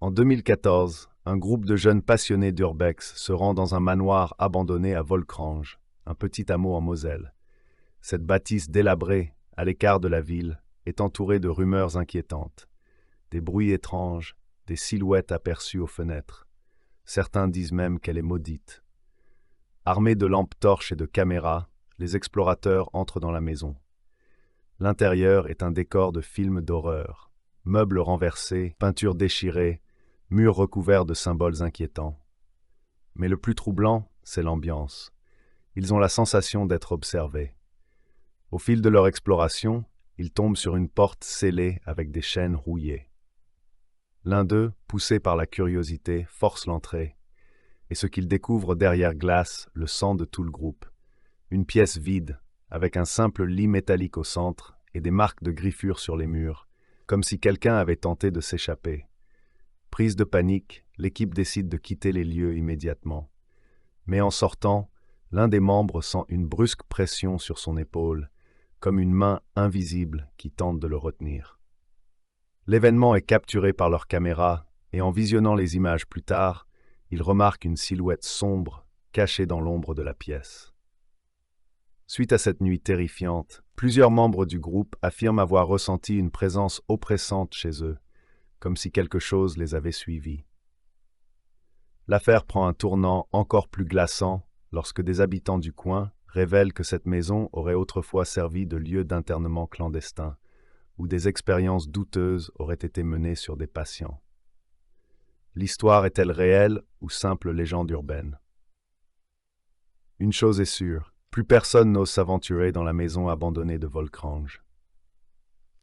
En 2014, un groupe de jeunes passionnés d'urbex se rend dans un manoir abandonné à Volkrange, un petit hameau en Moselle. Cette bâtisse délabrée, à l'écart de la ville, est entourée de rumeurs inquiétantes. Des bruits étranges, des silhouettes aperçues aux fenêtres. Certains disent même qu'elle est maudite. Armés de lampes torches et de caméras, les explorateurs entrent dans la maison. L'intérieur est un décor de film d'horreur. Meubles renversés, peintures déchirées, murs recouverts de symboles inquiétants. Mais le plus troublant, c'est l'ambiance. Ils ont la sensation d'être observés. Au fil de leur exploration, ils tombent sur une porte scellée avec des chaînes rouillées. L'un d'eux, poussé par la curiosité, force l'entrée, et ce qu'ils découvrent derrière glace le sang de tout le groupe. Une pièce vide, avec un simple lit métallique au centre et des marques de griffures sur les murs, comme si quelqu'un avait tenté de s'échapper. Prise de panique, l'équipe décide de quitter les lieux immédiatement. Mais en sortant, l'un des membres sent une brusque pression sur son épaule, comme une main invisible qui tente de le retenir. L'événement est capturé par leur caméra, et en visionnant les images plus tard, ils remarquent une silhouette sombre cachée dans l'ombre de la pièce. Suite à cette nuit terrifiante, plusieurs membres du groupe affirment avoir ressenti une présence oppressante chez eux, comme si quelque chose les avait suivis. L'affaire prend un tournant encore plus glaçant lorsque des habitants du coin révèlent que cette maison aurait autrefois servi de lieu d'internement clandestin, où des expériences douteuses auraient été menées sur des patients. L'histoire est-elle réelle ou simple légende urbaine? Une chose est sûre, plus personne n'ose s'aventurer dans la maison abandonnée de Volkrange.